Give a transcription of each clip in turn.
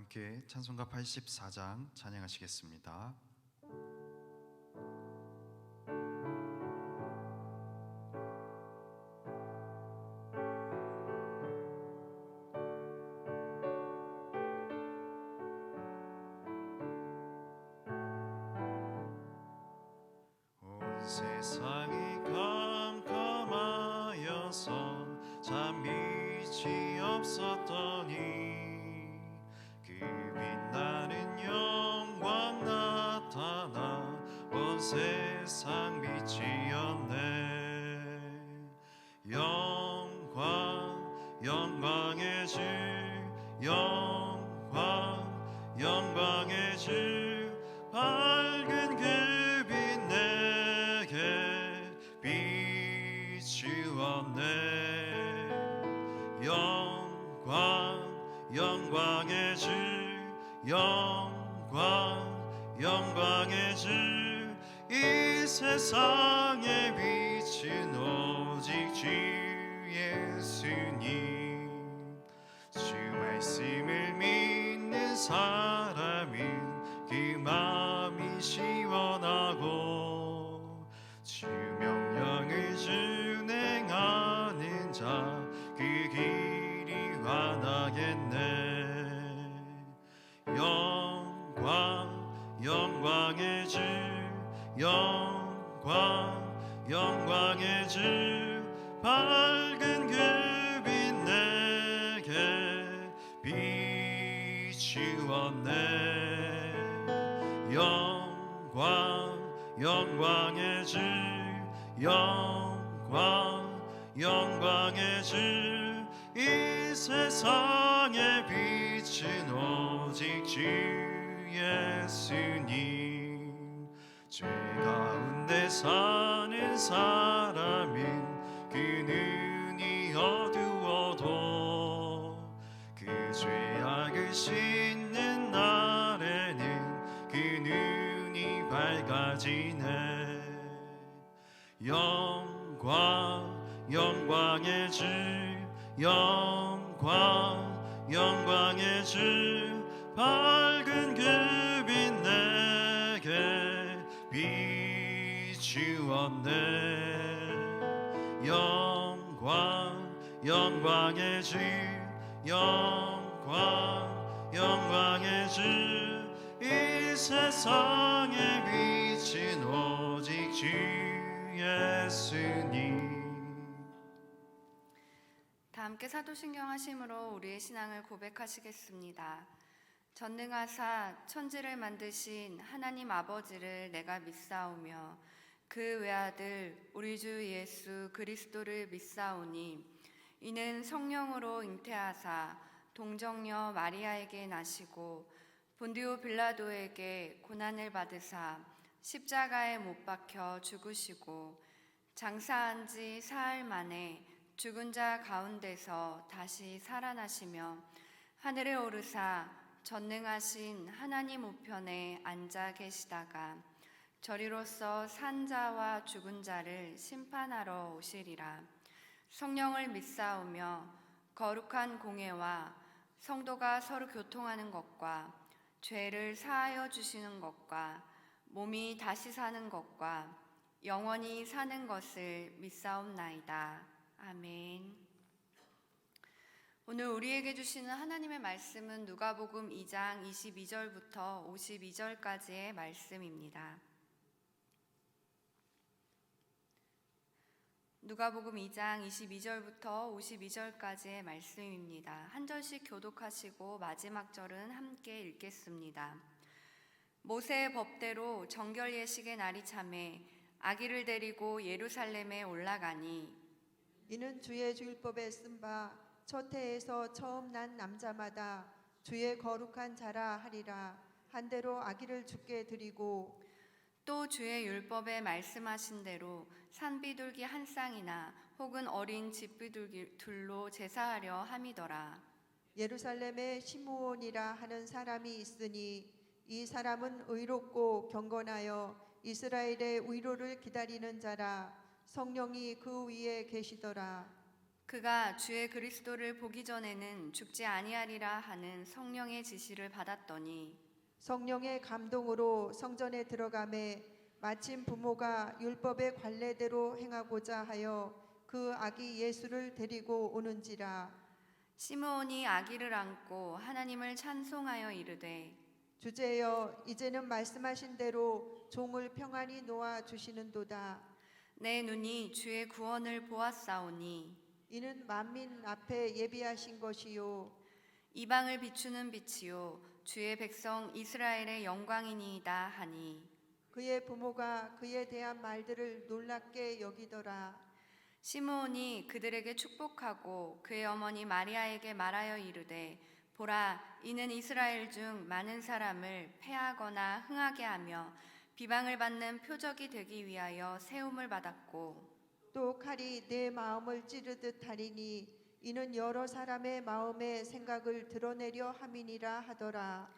함께 찬송가 84장 찬양하시겠습니다. 온 세상이 캄캄하여서 참 빛이 없었더니 그 빛나는 영광 나타나 온 세상 빛이었네. 영광의 주, 영광의 주, 밝은 그 빛 내게 비추었네. 영광의 주, 영광의 주, 이 세상의 빛은 오직 주 예수님. 주 말씀을 믿는 사람은 그 마음이 시원하고 주 명령을 준행하는 자 그 길이 환하겠네. 영광의 주, 영광의 주, 밝은 그 빛 내게 비추었네. 영광의 주, 영광의 주, 이 세상의 빛은 오직 주 예수님. 죄 가운데 사는 사람은 그 눈이 어두워도 그 죄악을 씻는 날에는 그 눈이 밝아지네. 영광의 주, 영광의 주, 밝은 그 빛 내게 비추었네. 영광의 주, 영광의 주, 이 세상의 빛은 오직 주 예수님. 다 함께 사도신경 하심으로 우리의 신앙을 고백하시겠습니다. 전능하사 천지를 만드신 하나님 아버지를 내가 믿사오며 그 외아들 우리 주 예수 그리스도를 믿사오니 이는 성령으로 잉태하사 동정녀 마리아에게 나시고 본디오 빌라도에게 고난을 받으사 십자가에 못 박혀 죽으시고 장사한 지 사흘 만에 죽은 자 가운데서 다시 살아나시며 하늘에 오르사 전능하신 하나님 우편에 앉아 계시다가 저리로서 산 자와 죽은 자를 심판하러 오시리라. 성령을 믿사오며 거룩한 공예와 성도가 서로 교통하는 것과 죄를 사하여 주시는 것과 몸이 다시 사는 것과 영원히 사는 것을 믿사옵나이다. 아멘. 오늘 우리에게 주시는 하나님의 말씀은 누가복음 2장 22절부터 52절까지의 말씀입니다. 누가복음 2장 22절부터 52절까지의 말씀입니다. 한 절씩 교독하시고 마지막 절은 함께 읽겠습니다. 모세의 법대로 정결 예식의 날이 차매 아기를 데리고 예루살렘에 올라가니 이는 주의 율법에 쓴 바 첫 해에서 처음 난 남자마다 주의 거룩한 자라 하리라. 한대로 아기를 주께 드리고 또 주의 율법에 말씀하신 대로 산비둘기 한 쌍이나 혹은 어린 집비둘로 제사하려 함이더라. 예루살렘에 시므온이라 하는 사람이 있으니 이 사람은 의롭고 경건하여 이스라엘의 위로를 기다리는 자라. 성령이 그 위에 계시더라. 그가 주의 그리스도를 보기 전에는 죽지 아니하리라 하는 성령의 지시를 받았더니 성령의 감동으로 성전에 들어가매 마침 부모가 율법의 관례대로 행하고자 하여 그 아기 예수를 데리고 오는지라. 시므온이 아기를 안고 하나님을 찬송하여 이르되 주제여, 이제는 말씀하신 대로 종을 평안히 놓아 주시는도다. 내 눈이 주의 구원을 보았사오니 이는 만민 앞에 예비하신 것이요 이방을 비추는 빛이요 주의 백성 이스라엘의 영광이니이다 하니 그의 부모가 그에 대한 말들을 놀랍게 여기더라. 시므온이 그들에게 축복하고 그의 어머니 마리아에게 말하여 이르되 보라 이는 이스라엘 중 많은 사람을 패하거나 흥하게 하며 비방을 받는 표적이 되기 위하여 세움을 받았고 또 칼이 내 마음을 찌르듯 하리니 이는 여러 사람의 마음의 생각을 드러내려 함이니라 하더라.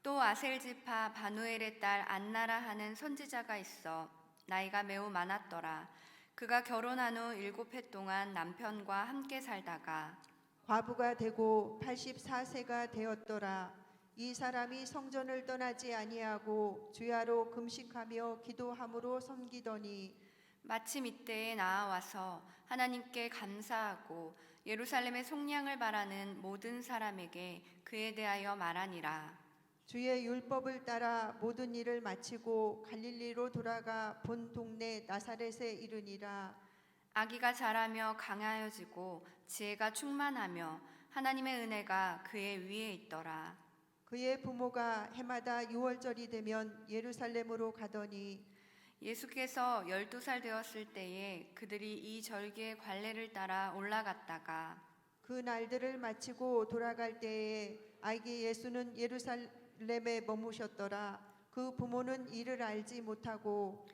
또 아셀지파 바누엘의 딸 안나라 하는 선지자가 있어 나이가 매우 많았더라. 그가 결혼한 후 7해 동안 남편과 함께 살다가 과부가 되고 84세가 되었더라. 이 사람이 성전을 떠나지 아니하고 주야로 금식하며 기도함으로 섬기더니 마침 이때에 나아와서 하나님께 감사하고 예루살렘의 속량을 바라는 모든 사람에게 그에 대하여 말하니라. 주의 율법을 따라 모든 일을 마치고 갈릴리로 돌아가 본 동네 나사렛에 이르니라. 아기가 자라며 강하여지고 지혜가 충만하며 하나님의 은혜가 그의 위에 있더라. 그의 부모가 해마다 유월절이 되면 예루살렘으로 가더니 예수께서 12살 되었을 때에 그들이 이 절기의 관례를 따라 올라갔다가 그 날들을 마치고 돌아갈 때에 아기 예수는 예루살렘에 머무셨더라. 그 부모는 이를 알지 못하고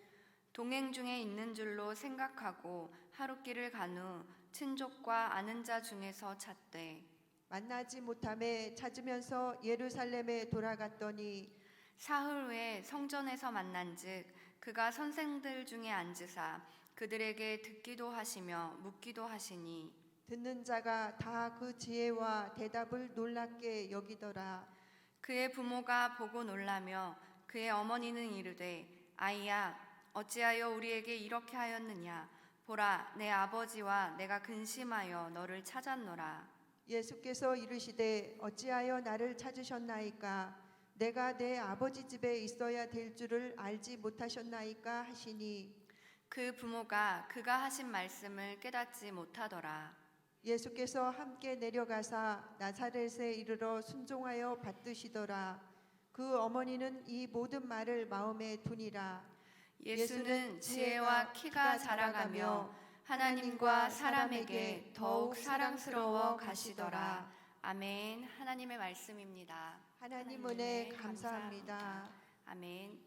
동행 중에 있는 줄로 생각하고 하룻길을 간 후 친족과 아는 자 중에서 찾되 만나지 못함에 찾으면서 예루살렘에 돌아갔더니 사흘 후에 성전에서 만난즉 그가 선생들 중에 앉으사 그들에게 듣기도 하시며 묻기도 하시니 듣는 자가 다 그 지혜와 대답을 놀랍게 여기더라. 그의 부모가 보고 놀라며 그의 어머니는 이르되 아이야 어찌하여 우리에게 이렇게 하였느냐 보라 내 아버지와 내가 근심하여 너를 찾았노라. 예수께서 이르시되 어찌하여 나를 찾으셨나이까? 내가 내 아버지 집에 있어야 될 줄을 알지 못하셨나이까 하시니 그 부모가 그가 하신 말씀을 깨닫지 못하더라. 예수께서 함께 내려가사 나사렛에 이르러 순종하여 받드시더라. 그 어머니는 이 모든 말을 마음에 두니라. 예수는 지혜와 키가 자라가며 하나님과 사람에게 더욱 사랑스러워 가시더라. 아멘. 하나님의 말씀입니다. 하나님 은혜 감사합니다. 아멘.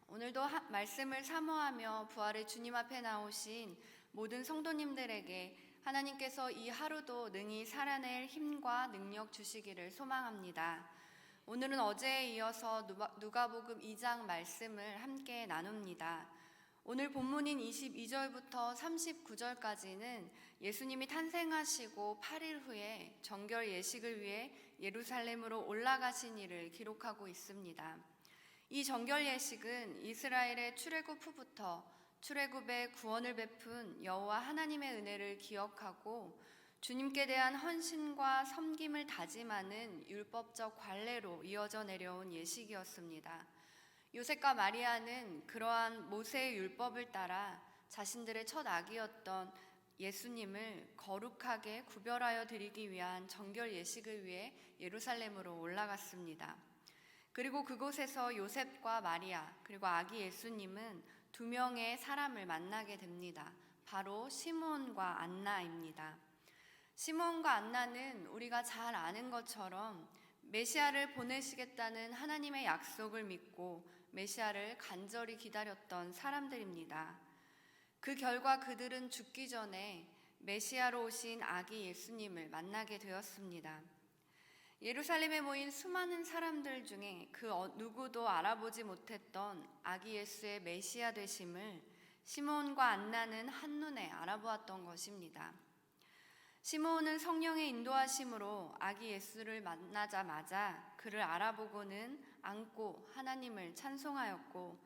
오늘도 말씀을 사모하며 부활의 주님 앞에 나오신 모든 성도님들에게 하나님께서 이 하루도 능히 살아낼 힘과 능력 주시기를 소망합니다. 오늘은 어제에 이어서 누가복음 2장 말씀을 함께 나눕니다. 오늘 본문인 22절부터 39절까지는 예수님이 탄생하시고 8일 후에 정결 예식을 위해 예루살렘으로 올라가신 일을 기록하고 있습니다. 이 정결 예식은 이스라엘의 출애굽 후부터 출애굽의 구원을 베푼 여호와 하나님의 은혜를 기억하고 주님께 대한 헌신과 섬김을 다짐하는 율법적 관례로 이어져 내려온 예식이었습니다. 요셉과 마리아는 그러한 모세의 율법을 따라 자신들의 첫 아기였던 예수님을 거룩하게 구별하여 드리기 위한 정결 예식을 위해 예루살렘으로 올라갔습니다. 그리고 그곳에서 요셉과 마리아 그리고 아기 예수님은 두 명의 사람을 만나게 됩니다. 바로 시므온과 안나입니다. 시므온과 안나는 우리가 잘 아는 것처럼 메시아를 보내시겠다는 하나님의 약속을 믿고 메시아를 간절히 기다렸던 사람들입니다. 그 결과 그들은 죽기 전에 메시아로 오신 아기 예수님을 만나게 되었습니다. 예루살렘에 모인 수많은 사람들 중에 그 누구도 알아보지 못했던 아기 예수의 메시아 되심을 시므온과 안나는 한눈에 알아보았던 것입니다. 시므온은 성령의 인도하심으로 아기 예수를 만나자마자 그를 알아보고는 안고 하나님을 찬송하였고,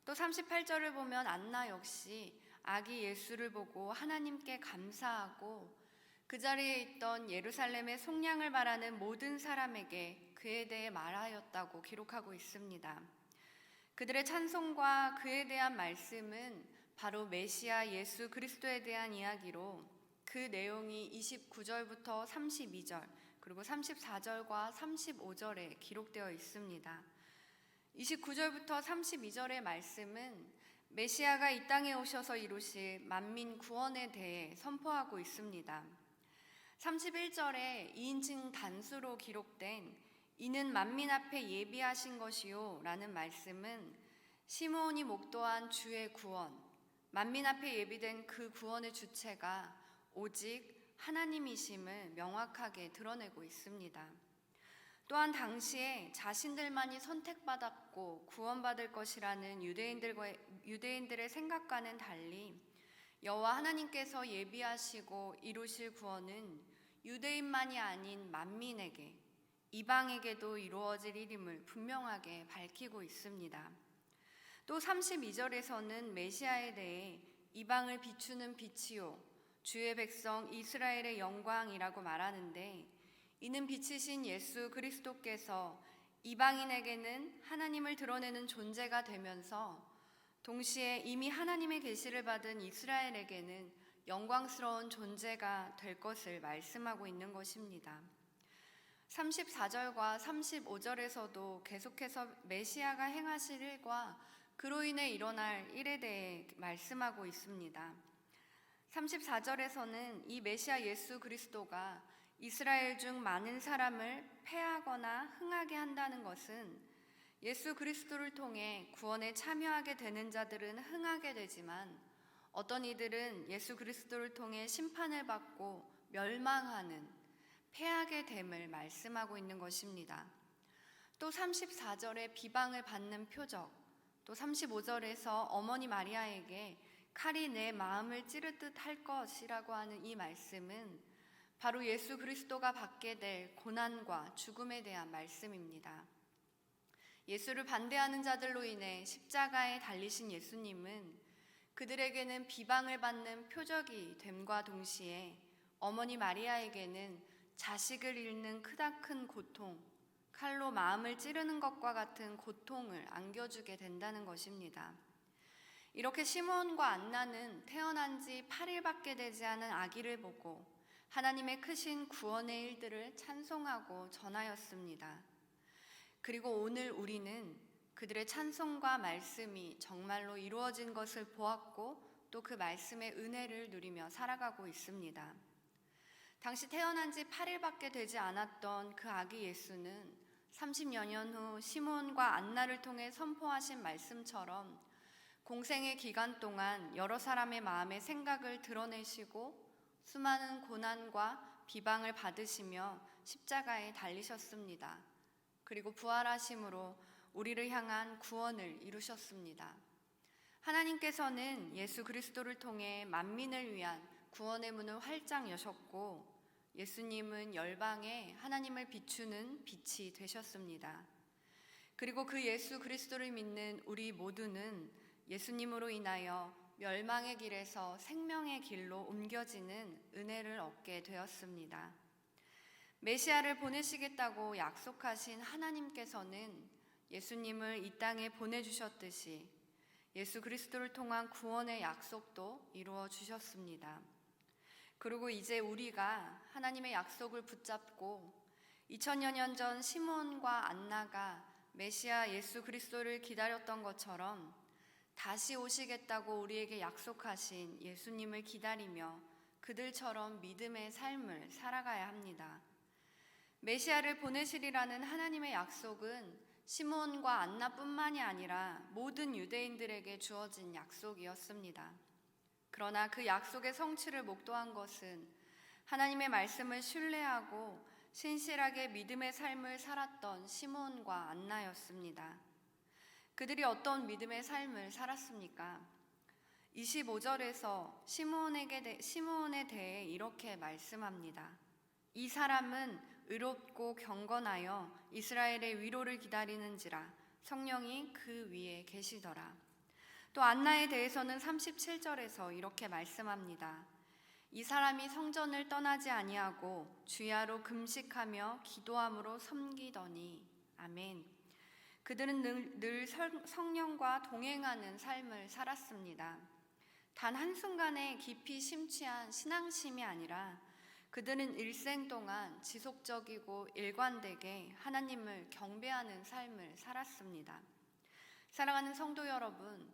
또 38절을 보면 안나 역시 아기 예수를 보고 하나님께 감사하고 그 자리에 있던 예루살렘의 속량을 바라는 모든 사람에게 그에 대해 말하였다고 기록하고 있습니다. 그들의 찬송과 그에 대한 말씀은 바로 메시아 예수 그리스도에 대한 이야기로, 그 내용이 29절부터 32절 그리고 34절과 35절에 기록되어 있습니다. 29절부터 32절의 말씀은 메시아가 이 땅에 오셔서 이루실 만민 구원에 대해 선포하고 있습니다. 31절에 2인칭 단수로 기록된 이는 만민 앞에 예비하신 것이요 라는 말씀은 시므온이 목도한 주의 구원, 만민 앞에 예비된 그 구원의 주체가 오직 하나님이심을 명확하게 드러내고 있습니다. 또한 당시에 자신들만이 선택받았고 구원받을 것이라는 유대인들의 생각과는 달리 여호와 하나님께서 예비하시고 이루실 구원은 유대인만이 아닌 만민에게, 이방에게도 이루어질 일임을 분명하게 밝히고 있습니다. 또 32절에서는 메시아에 대해 이방을 비추는 빛이요 주의 백성 이스라엘의 영광이라고 말하는데, 이는 빛이신 예수 그리스도께서 이방인에게는 하나님을 드러내는 존재가 되면서 동시에 이미 하나님의 계시를 받은 이스라엘에게는 영광스러운 존재가 될 것을 말씀하고 있는 것입니다. 34절과 35절에서도 계속해서 메시아가 행하실 일과 그로 인해 일어날 일에 대해 말씀하고 있습니다. 34절에서는 이 메시아 예수 그리스도가 이스라엘 중 많은 사람을 패하거나 흥하게 한다는 것은 예수 그리스도를 통해 구원에 참여하게 되는 자들은 흥하게 되지만 어떤 이들은 예수 그리스도를 통해 심판을 받고 멸망하는, 패하게 됨을 말씀하고 있는 것입니다. 또 34절에 비방을 받는 표적, 또 35절에서 어머니 마리아에게 칼이 내 마음을 찌르듯 할 것이라고 하는 이 말씀은 바로 예수 그리스도가 받게 될 고난과 죽음에 대한 말씀입니다. 예수를 반대하는 자들로 인해 십자가에 달리신 예수님은 그들에게는 비방을 받는 표적이 됨과 동시에 어머니 마리아에게는 자식을 잃는 크다큰 고통, 칼로 마음을 찌르는 것과 같은 고통을 안겨주게 된다는 것입니다. 이렇게 시므온과 안나는 태어난 지 8일밖에 되지 않은 아기를 보고 하나님의 크신 구원의 일들을 찬송하고 전하였습니다. 그리고 오늘 우리는 그들의 찬송과 말씀이 정말로 이루어진 것을 보았고 또 그 말씀의 은혜를 누리며 살아가고 있습니다. 당시 태어난 지 8일밖에 되지 않았던 그 아기 예수는 30여 년 후 시므온과 안나를 통해 선포하신 말씀처럼 공생의 기간 동안 여러 사람의 마음의 생각을 드러내시고 수많은 고난과 비방을 받으시며 십자가에 달리셨습니다. 그리고 부활하심으로 우리를 향한 구원을 이루셨습니다. 하나님께서는 예수 그리스도를 통해 만민을 위한 구원의 문을 활짝 여셨고 예수님은 열방에 하나님을 비추는 빛이 되셨습니다. 그리고 그 예수 그리스도를 믿는 우리 모두는 예수님으로 인하여 멸망의 길에서 생명의 길로 옮겨지는 은혜를 얻게 되었습니다. 메시아를 보내시겠다고 약속하신 하나님께서는 예수님을 이 땅에 보내주셨듯이 예수 그리스도를 통한 구원의 약속도 이루어 주셨습니다. 그리고 이제 우리가 하나님의 약속을 붙잡고 2000여 년 전 시므온과 안나가 메시아 예수 그리스도를 기다렸던 것처럼 다시 오시겠다고 우리에게 약속하신 예수님을 기다리며 그들처럼 믿음의 삶을 살아가야 합니다. 메시아를 보내시리라는 하나님의 약속은 시므온과 안나뿐만이 아니라 모든 유대인들에게 주어진 약속이었습니다. 그러나 그 약속의 성취를 목도한 것은 하나님의 말씀을 신뢰하고 신실하게 믿음의 삶을 살았던 시므온과 안나였습니다. 그들이 어떤 믿음의 삶을 살았습니까? 25절에서 시므온에 대해 이렇게 말씀합니다. 이 사람은 의롭고 경건하여 이스라엘의 위로를 기다리는지라 성령이 그 위에 계시더라. 또 안나에 대해서는 37절에서 이렇게 말씀합니다. 이 사람이 성전을 떠나지 아니하고 주야로 금식하며 기도함으로 섬기더니 아멘. 그들은 늘 성령과 동행하는 삶을 살았습니다. 단 한순간에 깊이 심취한 신앙심이 아니라 그들은 일생 동안 지속적이고 일관되게 하나님을 경배하는 삶을 살았습니다. 사랑하는 성도 여러분,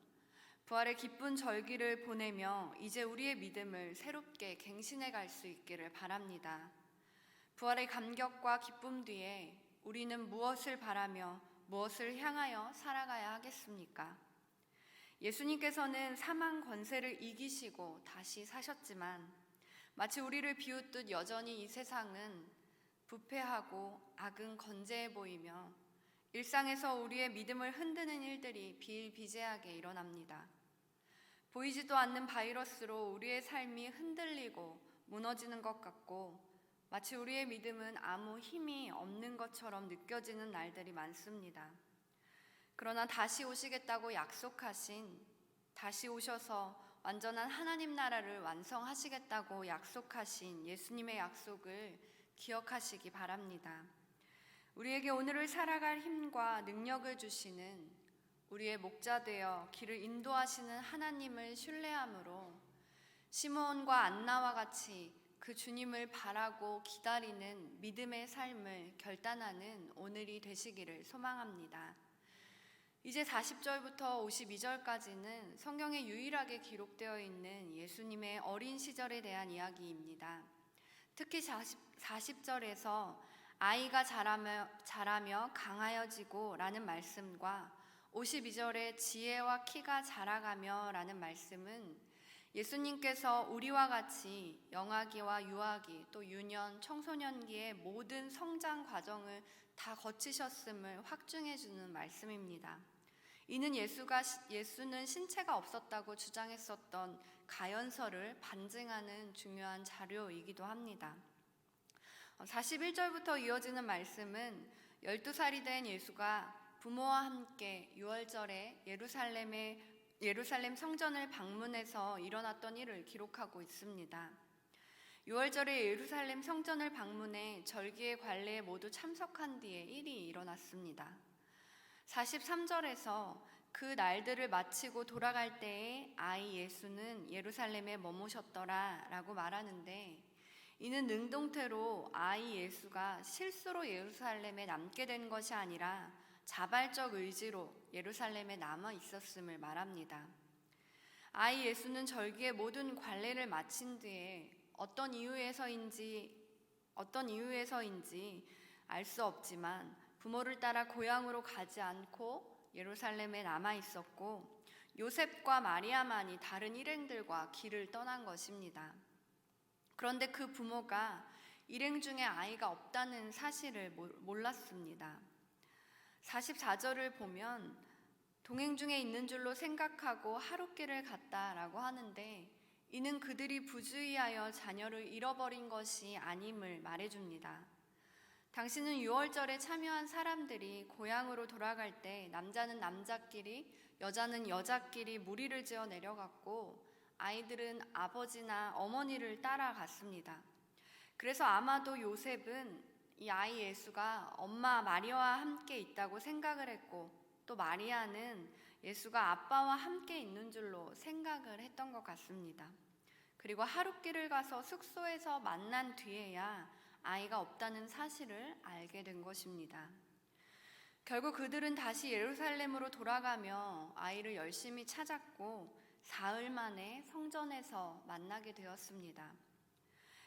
부활의 기쁜 절기를 보내며 이제 우리의 믿음을 새롭게 갱신해 갈 수 있기를 바랍니다. 부활의 감격과 기쁨 뒤에 우리는 무엇을 바라며 무엇을 향하여 살아가야 하겠습니까? 예수님께서는 사망 권세를 이기시고 다시 사셨지만 마치 우리를 비웃듯 여전히 이 세상은 부패하고 악은 건재해 보이며 일상에서 우리의 믿음을 흔드는 일들이 비일비재하게 일어납니다. 보이지도 않는 바이러스로 우리의 삶이 흔들리고 무너지는 것 같고 마치 우리의 믿음은 아무 힘이 없는 것처럼 느껴지는 날들이 많습니다. 그러나 다시 오시겠다고 약속하신, 다시 오셔서 완전한 하나님 나라를 완성하시겠다고 약속하신 예수님의 약속을 기억하시기 바랍니다. 우리에게 오늘을 살아갈 힘과 능력을 주시는 우리의 목자 되어 길을 인도하시는 하나님을 신뢰함으로 시므온과 안나와 같이 그 주님을 바라고 기다리는 믿음의 삶을 결단하는 오늘이 되시기를 소망합니다. 이제 40절부터 52절까지는 성경에 유일하게 기록되어 있는 예수님의 어린 시절에 대한 이야기입니다. 특히 40절에서 아이가 자라며 강하여지고 라는 말씀과 52절에 지혜와 키가 자라가며 라는 말씀은 예수님께서 우리와 같이 영아기와 유아기 또 유년, 청소년기의 모든 성장 과정을 다 거치셨음을 확증해 주는 말씀입니다. 이는 예수는 신체가 없었다고 주장했었던 가연설을 반증하는 중요한 자료이기도 합니다. 41절부터 이어지는 말씀은 12살이 된 예수가 부모와 함께 6월절에 예루살렘 성전을 방문해서 일어났던 일을 기록하고 있습니다. 6월절에 예루살렘 성전을 방문해 절기의 관례에 모두 참석한 뒤에 일이 일어났습니다. 43절에서 그 날들을 마치고 돌아갈 때에 아이 예수는 예루살렘에 머무셨더라 라고 말하는데 이는 능동태로 아이 예수가 실수로 예루살렘에 남게 된 것이 아니라 자발적 의지로 예루살렘에 남아 있었음을 말합니다. 아이 예수는 절기의 모든 관례를 마친 뒤에 어떤 이유에서인지 알 수 없지만 부모를 따라 고향으로 가지 않고 예루살렘에 남아 있었고 요셉과 마리아만이 다른 일행들과 길을 떠난 것입니다. 그런데 그 부모가 일행 중에 아이가 없다는 사실을 몰랐습니다. 44절을 보면 동행 중에 있는 줄로 생각하고 하룻길을 갔다라고 하는데 이는 그들이 부주의하여 자녀를 잃어버린 것이 아님을 말해줍니다. 당시는 6월절에 참여한 사람들이 고향으로 돌아갈 때 남자는 남자끼리, 여자는 여자끼리 무리를 지어 내려갔고 아이들은 아버지나 어머니를 따라갔습니다. 그래서 아마도 요셉은 이 아이 예수가 엄마 마리아와 함께 있다고 생각을 했고 또 마리아는 예수가 아빠와 함께 있는 줄로 생각을 했던 것 같습니다. 그리고 하룻길을 가서 숙소에서 만난 뒤에야 아이가 없다는 사실을 알게 된 것입니다. 결국 그들은 다시 예루살렘으로 돌아가며 아이를 열심히 찾았고 사흘 만에 성전에서 만나게 되었습니다.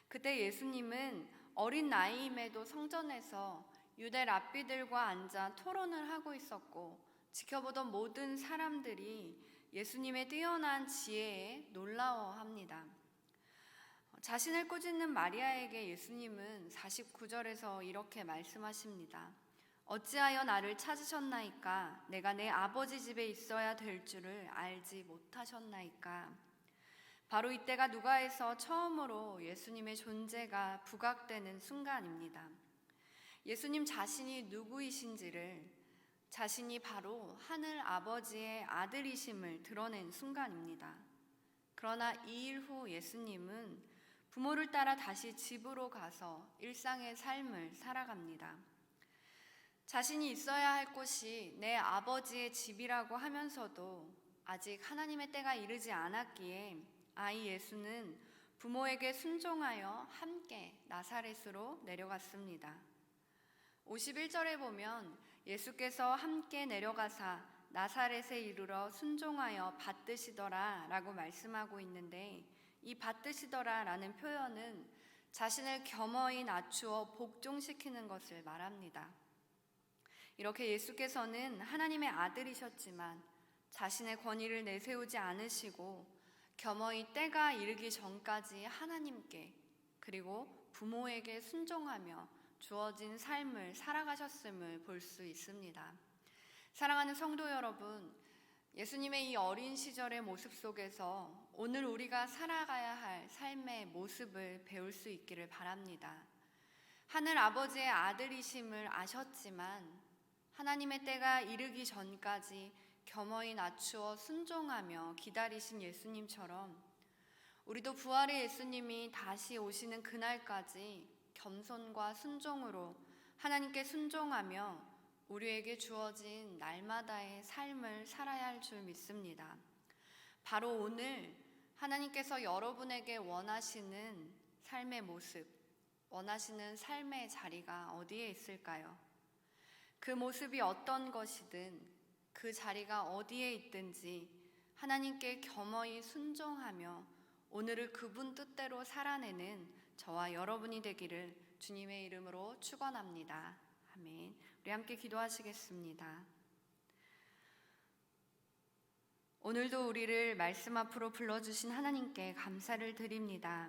그때 예수님은 어린 나이임에도 성전에서 유대 랍비들과 앉아 토론을 하고 있었고 지켜보던 모든 사람들이 예수님의 뛰어난 지혜에 놀라워합니다. 자신을 꾸짖는 마리아에게 예수님은 49절에서 이렇게 말씀하십니다. 어찌하여 나를 찾으셨나이까? 내가 내 아버지 집에 있어야 될 줄을 알지 못하셨나이까? 바로 이때가 누가에서 처음으로 예수님의 존재가 부각되는 순간입니다. 예수님 자신이 누구이신지를, 자신이 바로 하늘 아버지의 아들이심을 드러낸 순간입니다. 그러나 이 일 후 예수님은 부모를 따라 다시 집으로 가서 일상의 삶을 살아갑니다. 자신이 있어야 할 곳이 내 아버지의 집이라고 하면서도 아직 하나님의 때가 이르지 않았기에 아이 예수는 부모에게 순종하여 함께 나사렛으로 내려갔습니다. 51절에 보면 예수께서 함께 내려가사 나사렛에 이르러 순종하여 받드시더라 라고 말씀하고 있는데, 이 받드시더라 라는 표현은 자신을 겸허히 낮추어 복종시키는 것을 말합니다. 이렇게 예수께서는 하나님의 아들이셨지만 자신의 권위를 내세우지 않으시고 겸허히 때가 이르기 전까지 하나님께 그리고 부모에게 순종하며 주어진 삶을 살아가셨음을 볼 수 있습니다. 사랑하는 성도 여러분, 예수님의 이 어린 시절의 모습 속에서 오늘 우리가 살아가야 할 삶의 모습을 배울 수 있기를 바랍니다. 하늘 아버지의 아들이심을 아셨지만 하나님의 때가 이르기 전까지 겸허히 낮추어 순종하며 기다리신 예수님처럼 우리도 부활의 예수님이 다시 오시는 그날까지 겸손과 순종으로 하나님께 순종하며 우리에게 주어진 날마다의 삶을 살아야 할 줄 믿습니다. 바로 오늘 하나님께서 여러분에게 원하시는 삶의 모습, 원하시는 삶의 자리가 어디에 있을까요? 그 모습이 어떤 것이든 그 자리가 어디에 있든지 하나님께 겸허히 순종하며 오늘을 그분 뜻대로 살아내는 저와 여러분이 되기를 주님의 이름으로 축원합니다. 아멘. 우리 함께 기도하시겠습니다. 오늘도 우리를 말씀 앞으로 불러주신 하나님께 감사를 드립니다.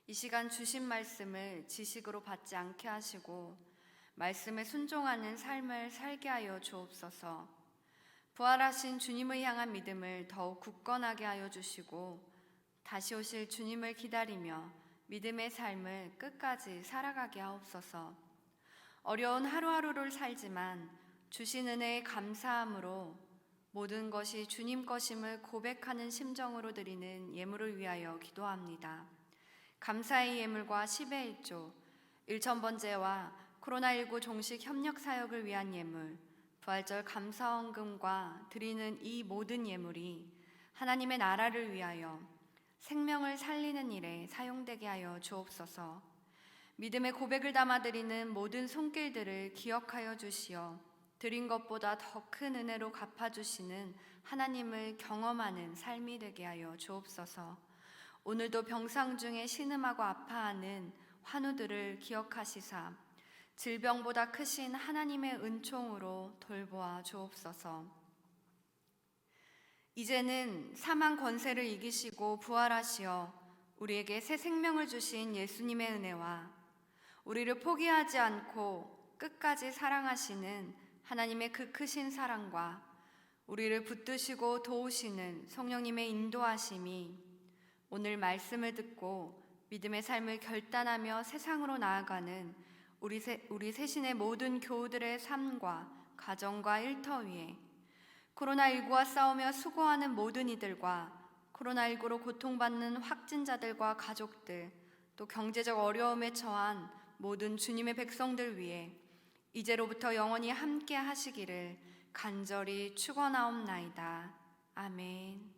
이 시간 주신 말씀을 지식으로 받지 않게 하시고 말씀에 순종하는 삶을 살게 하여 주옵소서. 부활하신 주님을 향한 믿음을 더욱 굳건하게 하여 주시고 다시 오실 주님을 기다리며 믿음의 삶을 끝까지 살아가게 하옵소서. 어려운 하루하루를 살지만 주신 은혜에 감사함으로 모든 것이 주님 것임을 고백하는 심정으로 드리는 예물을 위하여 기도합니다. 감사의 예물과 10의 1조, 1,000번째와 코로나19 종식 협력 사역을 위한 예물, 부활절 감사헌금과 드리는 이 모든 예물이 하나님의 나라를 위하여 생명을 살리는 일에 사용되게 하여 주옵소서. 믿음의 고백을 담아드리는 모든 손길들을 기억하여 주시어 드린 것보다 더 큰 은혜로 갚아주시는 하나님을 경험하는 삶이 되게 하여 주옵소서. 오늘도 병상 중에 신음하고 아파하는 환우들을 기억하시사 질병보다 크신 하나님의 은총으로 돌보아 주옵소서. 이제는 사망 권세를 이기시고 부활하시어 우리에게 새 생명을 주신 예수님의 은혜와 우리를 포기하지 않고 끝까지 사랑하시는 하나님의 그 크신 사랑과 우리를 붙드시고 도우시는 성령님의 인도하심이 오늘 말씀을 듣고 믿음의 삶을 결단하며 세상으로 나아가는 우리 세신의 모든 교우들의 삶과 가정과 일터 위에 코로나19와 싸우며 수고하는 모든 이들과 코로나19로 고통받는 확진자들과 가족들, 또 경제적 어려움에 처한 모든 주님의 백성들 위해 이제로부터 영원히 함께 하시기를 간절히 축원하옵나이다. 아멘.